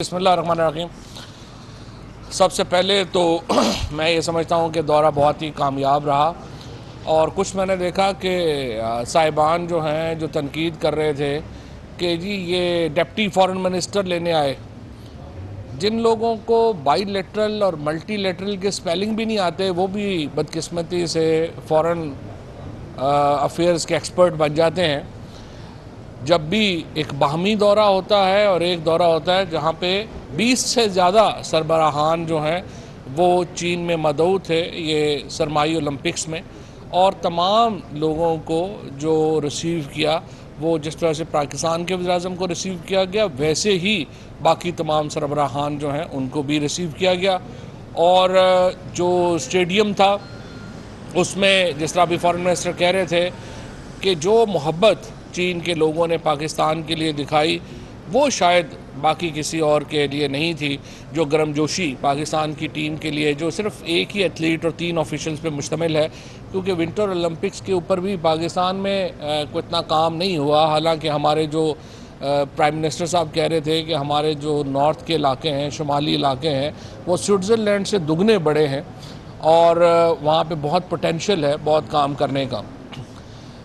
بسم اللہ الرحمن الرحیم۔ سب سے پہلے تو میں یہ سمجھتا ہوں کہ دورہ بہت ہی کامیاب رہا، اور کچھ میں نے دیکھا کہ صاحبان جو ہیں جو تنقید کر رہے تھے کہ جی یہ ڈپٹی فارن منسٹر لینے آئے، جن لوگوں کو بائی لیٹرل اور ملٹی لیٹرل کے سپیلنگ بھی نہیں آتے وہ بھی بدقسمتی سے فارن افیئرز کے ایکسپرٹ بن جاتے ہیں۔ جب بھی ایک باہمی دورہ ہوتا ہے اور ایک دورہ ہوتا ہے جہاں پہ 20 سے زیادہ سربراہان جو ہیں وہ چین میں مدعو تھے یہ سرمائی اولمپکس میں، اور تمام لوگوں کو جو ریسیو کیا وہ جس طرح سے پاکستان کے وزیر اعظم کو ریسیو کیا گیا ویسے ہی باقی تمام سربراہان جو ہیں ان کو بھی ریسیو کیا گیا۔ اور جو اسٹیڈیم تھا اس میں جس طرح ابھی فارن منسٹر کہہ رہے تھے کہ جو محبت چین کے لوگوں نے پاکستان کے لیے دکھائی وہ شاید باقی کسی اور کے لیے نہیں تھی، جو گرم جوشی پاکستان کی ٹیم کے لیے جو صرف ایک ہی ایتھلیٹ اور 3 آفیشلز پہ مشتمل ہے، کیونکہ ونٹر اولمپکس کے اوپر بھی پاکستان میں کوئی اتنا کام نہیں ہوا۔ حالانکہ ہمارے جو پرائم منسٹر صاحب کہہ رہے تھے کہ ہمارے جو نارتھ کے علاقے ہیں، شمالی علاقے ہیں، وہ سوئٹزرلینڈ سے دگنے بڑے ہیں اور وہاں پہ بہت پوٹینشیل ہے بہت کام کرنے کا،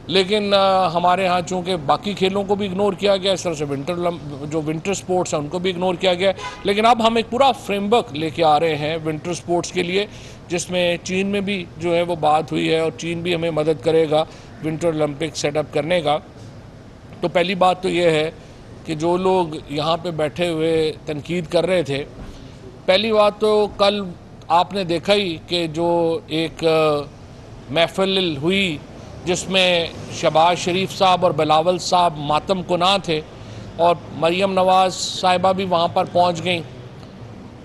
لیکن ہمارے ہاں چونکہ باقی کھیلوں کو بھی اگنور کیا گیا، اس طرح سے ونٹر سپورٹس ہیں ان کو بھی اگنور کیا گیا۔ لیکن اب ہم ایک پورا فریم ورک لے کے آ رہے ہیں ونٹر سپورٹس کے لیے، جس میں چین میں بھی جو ہے وہ بات ہوئی ہے اور چین بھی ہمیں مدد کرے گا ونٹر اولمپک سیٹ اپ کرنے کا۔ تو پہلی بات تو یہ ہے کہ جو لوگ یہاں پہ بیٹھے ہوئے تنقید کر رہے تھے، پہلی بات تو کل آپ نے دیکھا ہی کہ جو ایک محفل ہوئی جس میں شہباز شریف صاحب اور بلاول صاحب ماتم کناں تھے، اور مریم نواز صاحبہ بھی وہاں پر پہنچ گئیں،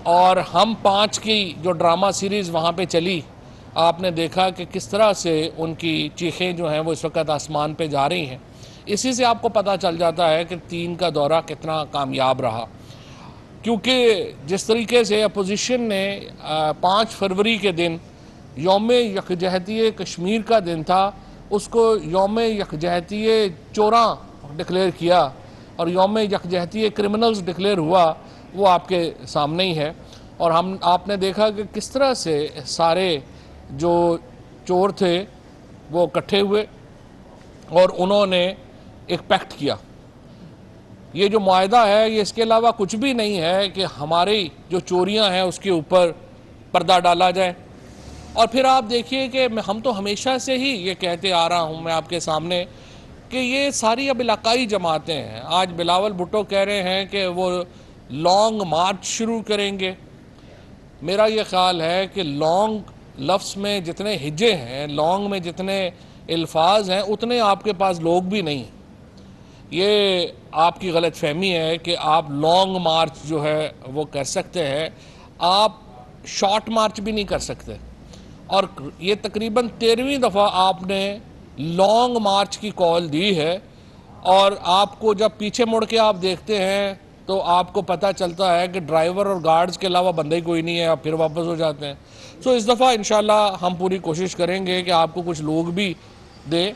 اور ہم 5 کی جو ڈرامہ سیریز وہاں پہ چلی آپ نے دیکھا کہ کس طرح سے ان کی چیخیں جو ہیں وہ اس وقت آسمان پہ جا رہی ہیں۔ اسی سے آپ کو پتہ چل جاتا ہے کہ 3 کا دورہ کتنا کامیاب رہا، کیونکہ جس طریقے سے اپوزیشن نے 5 فروری کے دن یوم یکجہتی کشمیر کا دن تھا، اس کو یوم یکجہتی چوراں ڈکلیئر کیا اور یوم یکجہتی کرمنلز ڈکلیئر ہوا، وہ آپ کے سامنے ہی ہے۔ اور آپ نے دیکھا کہ کس طرح سے سارے جو چور تھے وہ اکٹھے ہوئے اور انہوں نے ایک پیکٹ کیا۔ یہ جو معاہدہ ہے یہ اس کے علاوہ کچھ بھی نہیں ہے کہ ہماری جو چوریاں ہیں اس کے اوپر پردہ ڈالا جائے۔ اور پھر آپ دیکھیے کہ ہم تو ہمیشہ سے ہی یہ کہتے آ رہا ہوں میں آپ کے سامنے کہ یہ ساری اب علاقائی جماعتیں ہیں۔ آج بلاول بھٹو کہہ رہے ہیں کہ وہ لانگ مارچ شروع کریں گے۔ میرا یہ خیال ہے کہ لانگ لفظ میں جتنے ہجے ہیں، لانگ میں جتنے الفاظ ہیں، اتنے آپ کے پاس لوگ بھی نہیں ہیں۔ یہ آپ کی غلط فہمی ہے کہ آپ لانگ مارچ جو ہے وہ کر سکتے ہیں، آپ شارٹ مارچ بھی نہیں کر سکتے۔ اور یہ تقریباً 13ویں دفعہ آپ نے لانگ مارچ کی کال دی ہے، اور آپ کو جب پیچھے مڑ کے آپ دیکھتے ہیں تو آپ کو پتہ چلتا ہے کہ ڈرائیور اور گارڈز کے علاوہ بندے ہی کوئی نہیں ہے، آپ پھر واپس ہو جاتے ہیں۔ سو اس دفعہ انشاءاللہ ہم پوری کوشش کریں گے کہ آپ کو کچھ لوگ بھی دیں۔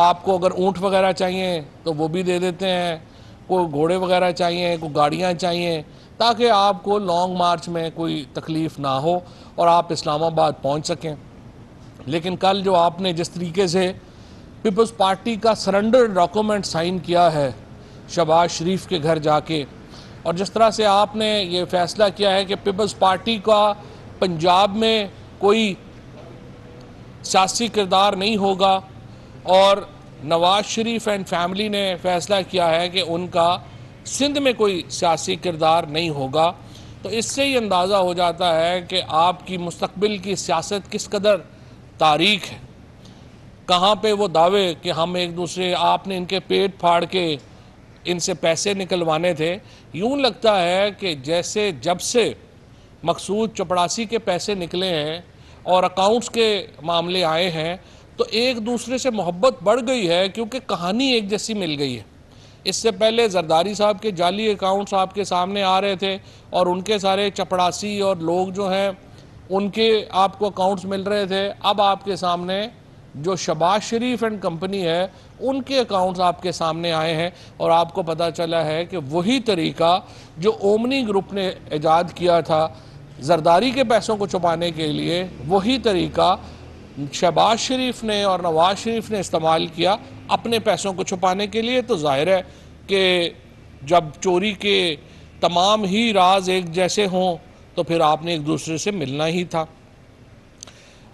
آپ کو اگر اونٹ وغیرہ چاہیے تو وہ بھی دے دیتے ہیں، کوئی گھوڑے وغیرہ چاہیے، کوئی گاڑیاں چاہیے، تاکہ آپ کو لانگ مارچ میں کوئی تکلیف نہ ہو اور آپ اسلام آباد پہنچ سکیں۔ لیکن کل جو آپ نے جس طریقے سے پیپلز پارٹی کا سرنڈر ڈاکومنٹ سائن کیا ہے شہباز شریف کے گھر جا کے، اور جس طرح سے آپ نے یہ فیصلہ کیا ہے کہ پیپلز پارٹی کا پنجاب میں کوئی سیاسی کردار نہیں ہوگا، اور نواز شریف اینڈ فیملی نے فیصلہ کیا ہے کہ ان کا سندھ میں کوئی سیاسی کردار نہیں ہوگا، تو اس سے ہی اندازہ ہو جاتا ہے کہ آپ کی مستقبل کی سیاست کس قدر تاریک ہے۔ کہاں پہ وہ دعوے کہ ہم ایک دوسرے، آپ نے ان کے پیٹ پھاڑ کے ان سے پیسے نکلوانے تھے، یوں لگتا ہے کہ جیسے جب سے مقصود چپڑاسی کے پیسے نکلے ہیں اور اکاؤنٹس کے معاملے آئے ہیں تو ایک دوسرے سے محبت بڑھ گئی ہے، کیونکہ کہانی ایک جیسی مل گئی ہے۔ اس سے پہلے زرداری صاحب کے جعلی اکاؤنٹس آپ کے سامنے آ رہے تھے اور ان کے سارے چپڑاسی اور لوگ جو ہیں ان کے آپ کو اکاؤنٹس مل رہے تھے۔ اب آپ کے سامنے جو شہباز شریف اینڈ کمپنی ہے ان کے اکاؤنٹس آپ کے سامنے آئے ہیں، اور آپ کو پتہ چلا ہے کہ وہی طریقہ جو اومنی گروپ نے ایجاد کیا تھا زرداری کے پیسوں کو چھپانے کے لیے، وہی طریقہ شہباز شریف نے اور نواز شریف نے استعمال کیا اپنے پیسوں کو چھپانے کے لیے۔ تو ظاہر ہے کہ جب چوری کے تمام ہی راز ایک جیسے ہوں تو پھر آپ نے ایک دوسرے سے ملنا ہی تھا۔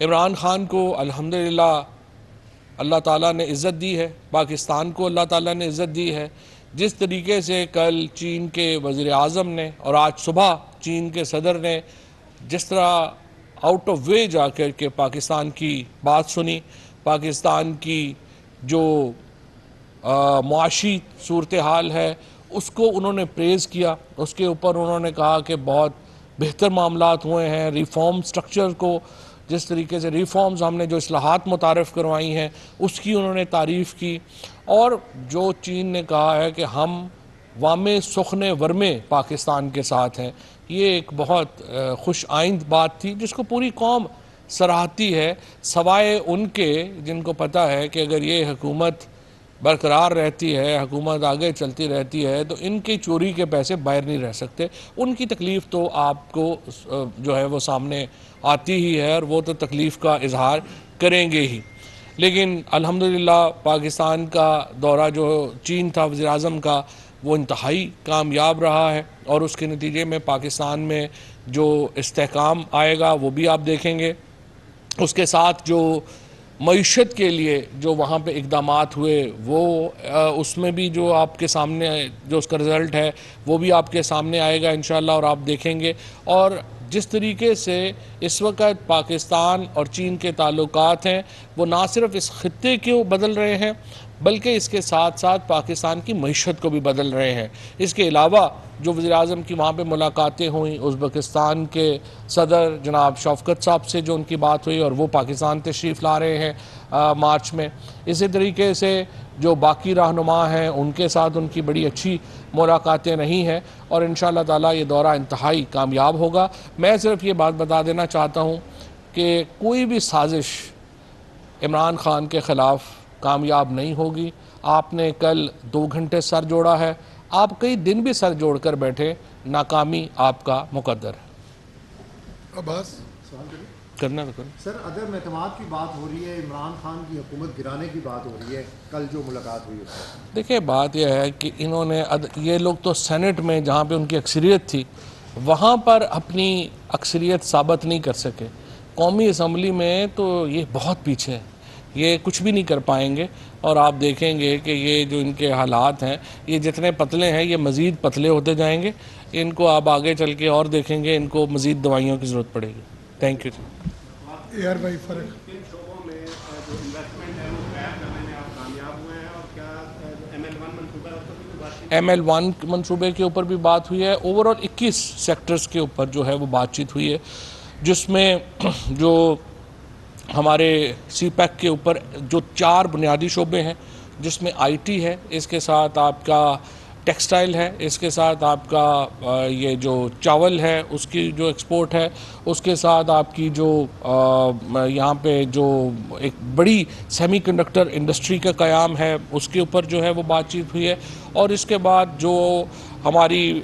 عمران خان کو الحمدللہ اللہ تعالیٰ نے عزت دی ہے، پاکستان کو اللہ تعالیٰ نے عزت دی ہے۔ جس طریقے سے کل چین کے وزیر اعظم نے اور آج صبح چین کے صدر نے جس طرح آؤٹ آف وے جا کر کے پاکستان کی بات سنی، پاکستان کی جو معاشی صورتحال ہے اس کو انہوں نے پریز کیا، اس کے اوپر انہوں نے کہا کہ بہت بہتر معاملات ہوئے ہیں۔ ریفارم سٹرکچر کو جس طریقے سے ریفارمز ہم نے جو اصلاحات متعارف کروائی ہیں اس کی انہوں نے تعریف کی، اور جو چین نے کہا ہے کہ ہم وامے سخنے ورمے پاکستان کے ساتھ ہیں، یہ ایک بہت خوش آئند بات تھی جس کو پوری قوم سراہتی ہے، سوائے ان کے جن کو پتہ ہے کہ اگر یہ حکومت برقرار رہتی ہے، حکومت آگے چلتی رہتی ہے تو ان کی چوری کے پیسے باہر نہیں رہ سکتے۔ ان کی تکلیف تو آپ کو جو ہے وہ سامنے آتی ہی ہے، اور وہ تو تکلیف کا اظہار کریں گے ہی۔ لیکن الحمدللہ پاکستان کا دورہ جو چین تھا وزیر اعظم کا، وہ انتہائی کامیاب رہا ہے، اور اس کے نتیجے میں پاکستان میں جو استحکام آئے گا وہ بھی آپ دیکھیں گے۔ اس کے ساتھ جو معیشت کے لیے جو وہاں پہ اقدامات ہوئے وہ اس میں بھی جو آپ کے سامنے جو اس کا رزلٹ ہے وہ بھی آپ کے سامنے آئے گا انشاءاللہ، اور آپ دیکھیں گے۔ اور جس طریقے سے اس وقت پاکستان اور چین کے تعلقات ہیں وہ نہ صرف اس خطے کو بدل رہے ہیں بلکہ اس کے ساتھ ساتھ پاکستان کی معیشت کو بھی بدل رہے ہیں۔ اس کے علاوہ جو وزیر اعظم کی وہاں پہ ملاقاتیں ہوئیں، ازبکستان کے صدر جناب شوکت صاحب سے جو ان کی بات ہوئی، اور وہ پاکستان تشریف لا رہے ہیں مارچ میں، اسی طریقے سے جو باقی رہنما ہیں ان کے ساتھ ان کی بڑی اچھی ملاقاتیں رہی ہیں، اور انشاءاللہ تعالیٰ یہ دورہ انتہائی کامیاب ہوگا۔ میں صرف یہ بات بتا دینا چاہتا ہوں کہ کوئی بھی سازش عمران خان کے خلاف کامیاب نہیں ہوگی۔ آپ نے کل 2 گھنٹے سر جوڑا ہے، آپ کئی دن بھی سر جوڑ کر بیٹھے، ناکامی آپ کا مقدر ہے۔ عباس کرنا تو کرنا۔ سر عدم اعتماد کی بات ہو رہی ہے، عمران خان کی حکومت گرانے کی بات ہو رہی ہے، کل جو ملاقات ہوئی ہے۔ دیکھیں بات یہ ہے کہ انہوں نے یہ لوگ تو سینٹ میں جہاں پہ ان کی اکثریت تھی وہاں پر اپنی اکثریت ثابت نہیں کر سکے، قومی اسمبلی میں تو یہ بہت پیچھے ہیں، یہ کچھ بھی نہیں کر پائیں گے، اور آپ دیکھیں گے کہ یہ جو ان کے حالات ہیں یہ جتنے پتلے ہیں یہ مزید پتلے ہوتے جائیں گے، ان کو آپ آگے چل کے اور دیکھیں گے ان کو مزید دوائیوں کی ضرورت پڑے گی۔ Thank you. یار بھائی فرق کن شعبوں میں جو انویسٹمنٹ ہے وہ قائم کرنے میں آپ کامیاب ہوئے ہیں، اور کیا ML1 منصوبہ ہے اس پر بھی بات کی؟ ML1 منصوبے کے اوپر بھی بات ہوئی ہے، اوورآل 21 سیکٹرز کے اوپر جو ہے وہ بات چیت ہوئی ہے، جس میں جو ہمارے سی پیک کے اوپر جو 4 بنیادی شعبے ہیں جس میں IT ہے، اس کے ساتھ آپ کا ٹیکسٹائل ہے، اس کے ساتھ آپ کا یہ جو چاول ہے اس کی جو ایکسپورٹ ہے، اس کے ساتھ آپ کی جو یہاں پہ جو ایک بڑی سیمی کنڈکٹر انڈسٹری کا قیام ہے اس کے اوپر جو ہے وہ بات چیت ہوئی ہے، اور اس کے بعد جو ہماری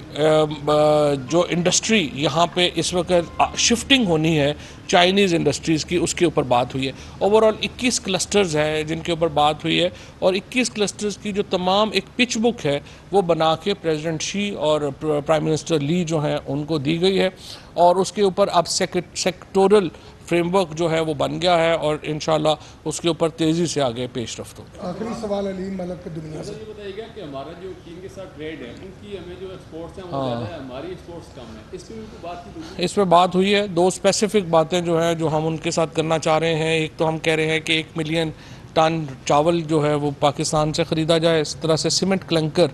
جو انڈسٹری یہاں پہ اس وقت شفٹنگ ہونی ہے چائنیز انڈسٹریز کی، اس کے اوپر بات ہوئی ہے۔ اوورآل 21 کلسٹرز ہیں جن کے اوپر بات ہوئی ہے، اور 21 کلسٹرز کی جو تمام ایک پچ بک ہے وہ بنا کے پریزیڈنٹ شی اور پرائم منسٹر لی جو ہیں ان کو دی گئی ہے، اور اس کے اوپر اب سیکٹورل فریم ورک جو ہے وہ بن گیا ہے، اور انشاءاللہ اس کے اوپر تیزی سے آگے پیش رفت ہوگی۔ آخری سوال علیم ملک کے دنیا سے۔ یہ بتائیے گا کہ ہمارا جو چین کے ساتھ ٹریڈ ہے ان کی ہمیں جو ایکسپورٹس ہیں وہ زیادہ ہے، ہماری ایکسپورٹس کم ہے، اس پہ بھی بات کی دوسری؟ اس پہ بات ہوئی ہے، 2 اسپیسیفک باتیں جو ہیں جو ہم ان کے ساتھ کرنا چاہ رہے ہیں۔ ایک تو ہم کہہ رہے ہیں کہ 1 ملین ٹن چاول جو ہے وہ پاکستان سے خریدا جائے، اس طرح سے سیمنٹ کلنکر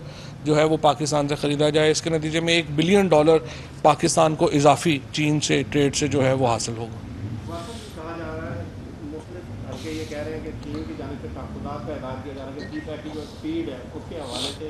جو ہے وہ پاکستان سے خریدا جائے، اس کے نتیجے میں $1 بلین پاکستان کو اضافی چین سے ٹریڈ سے جو ہے وہ حاصل ہوگا۔ کہا جا رہا ہے مختلف حلقے یہ کہہ رہے ہیں کہ چین کی جانب سے تحفظات کا اعلان کیا جا رہا ہے کہ سی پیک کی جو اسپیڈ ہے اس کے حوالے سے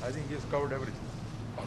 I think he's covered everything.